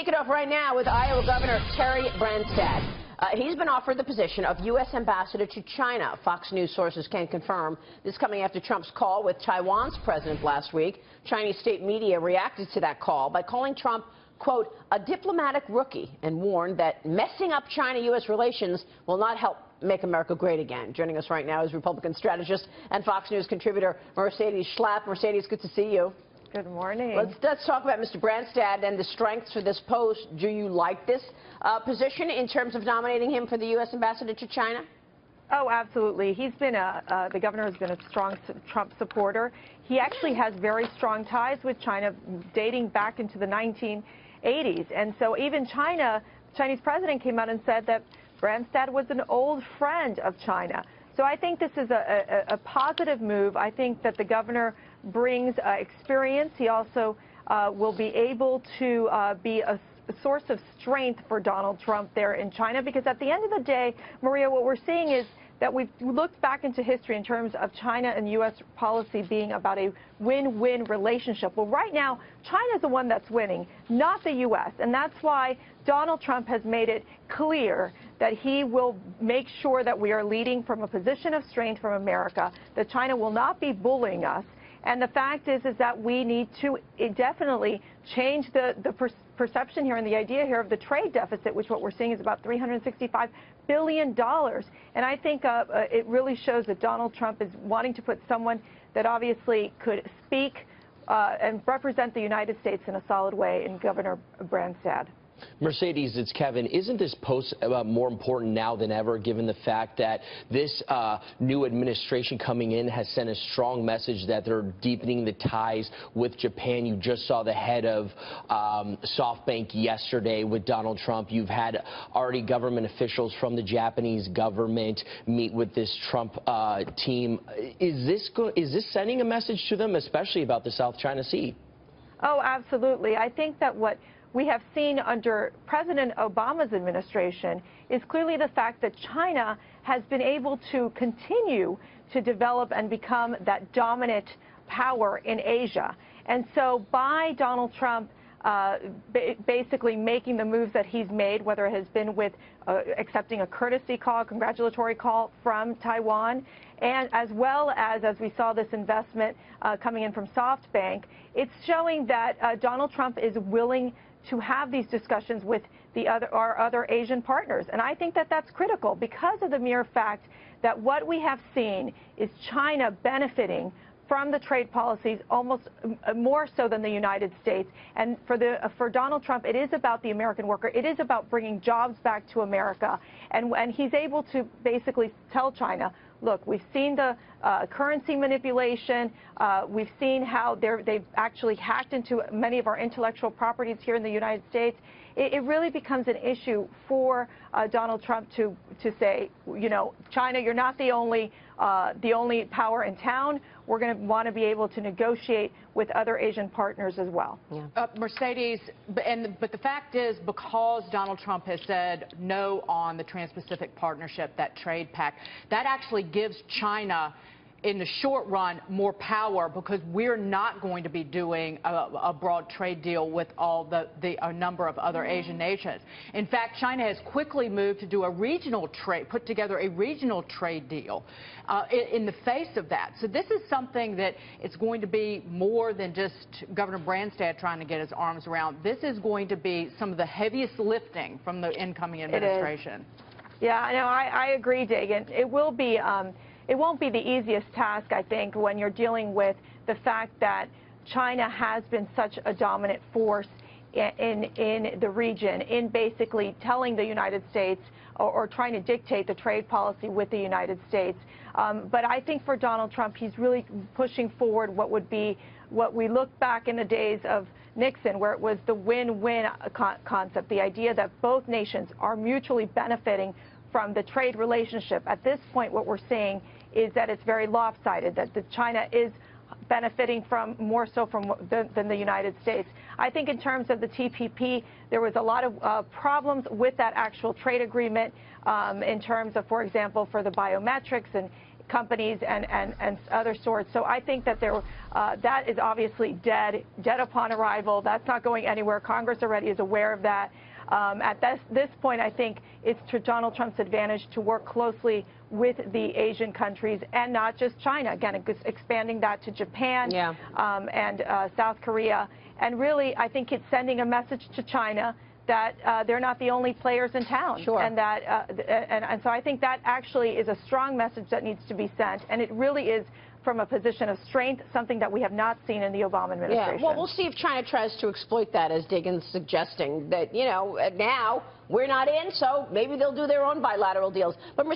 kick it off right now with Iowa Governor Terry Branstad. He's been offered the position of U.S. ambassador to China. Fox News sources can confirm this coming after Trump's call with Taiwan's president last week. Chinese state media reacted to that call by calling Trump, quote, a diplomatic rookie, and warned that messing up China-U.S. relations will not help make America great again. Joining us right now is Republican strategist and Fox News contributor Mercedes Schlapp. Mercedes, good to see you. Good morning. Let's talk about Mr. Branstad and the strengths for this post. Do you like this position in terms of nominating him for the U.S. ambassador to China? Oh, absolutely. He's been the governor has been a strong Trump supporter. He actually has very strong ties with China dating back into the 1980s. And so even Chinese president came out and said that Branstad was an old friend of China. So I think this is a positive move. I think that the governor brings experience. He also will be able to be a source of strength for Donald Trump there in China, because at the end of the day, Maria, what we're seeing is that we've looked back into history in terms of China and U.S. policy being about a win-win relationship. Well, right now, China's the one that's winning, not the U.S., and that's why Donald Trump has made it clear that he will make sure that we are leading from a position of strength from America, that China will not be bullying us. And the fact is that we need to definitely change the perception here and the idea here of the trade deficit, which what we're seeing is about $365 billion. And I think it really shows that Donald Trump is wanting to put someone that obviously could speak and represent the United States in a solid way in Governor Branstad. Mercedes, it's Kevin. Isn't this post more important now than ever, given the fact that this new administration coming in has sent a strong message that they're deepening the ties with Japan? You just saw the head of SoftBank yesterday with Donald Trump. You've had already government officials from the Japanese government meet with this Trump team. Is this sending a message to them, especially about the South China Sea? Oh, absolutely. I think that what we have seen under President Obama's administration is clearly the fact that China has been able to continue to develop and become that dominant power in Asia. And so by Donald Trump basically making the moves that he's made, whether it has been with accepting a courtesy call, congratulatory call from Taiwan, and as well as we saw this investment coming in from SoftBank, it's showing that Donald Trump is willing to have these discussions with our other Asian partners. And I think that that's critical because of the mere fact that what we have seen is China benefiting from the trade policies almost more so than the United States. And for Donald Trump, it is about the American worker. It is about bringing jobs back to America. And he's able to basically tell China, look, we've seen the currency manipulation. We've seen how they've actually hacked into many of our intellectual properties here in the United States. It really becomes an issue for Donald Trump to say, you know, China, you're not the only power in town. We're going to want to be able to negotiate with other Asian partners as well. Yeah. Mercedes, but the fact is, because Donald Trump has said no on the Trans-Pacific Partnership, that trade pact, that actually gives China, in the short run, more power, because we're not going to be doing a broad trade deal with a number of other Asian nations. In fact, China has quickly moved to do a regional trade, put together a regional trade deal in the face of that. So this is something that it's going to be more than just Governor Branstad trying to get his arms around. This is going to be some of the heaviest lifting from the incoming administration. Yeah, I know. I agree, Dagan. It will be. It won't be the easiest task, I think, when you're dealing with the fact that China has been such a dominant force in the region, in basically telling the United States or trying to dictate the trade policy with the United States. But I think for Donald Trump, he's really pushing forward what would be what we look back in the days of Nixon, where it was the win-win concept, the idea that both nations are mutually benefiting from the trade relationship. At this point, what we're seeing is that it's very lopsided, that China is benefiting from more so than the United States. I think in terms of the TPP, there was a lot of problems with that actual trade agreement in terms of, for example, for the biometrics and companies and other sorts. So I think that that is obviously dead upon arrival. That's not going anywhere. Congress already is aware of that. At this point, I think it's to Donald Trump's advantage to work closely with the Asian countries and not just China. Again, expanding that to Japan and South Korea. And really, I think it's sending a message to China that they're not the only players in town. Sure. And so I think that actually is a strong message that needs to be sent. And it really is, from a position of strength, something that we have not seen in the Obama administration. Yeah, well, we'll see if China tries to exploit that, as Diggins suggesting, that, you know, now we're not in, so maybe they'll do their own bilateral deals. But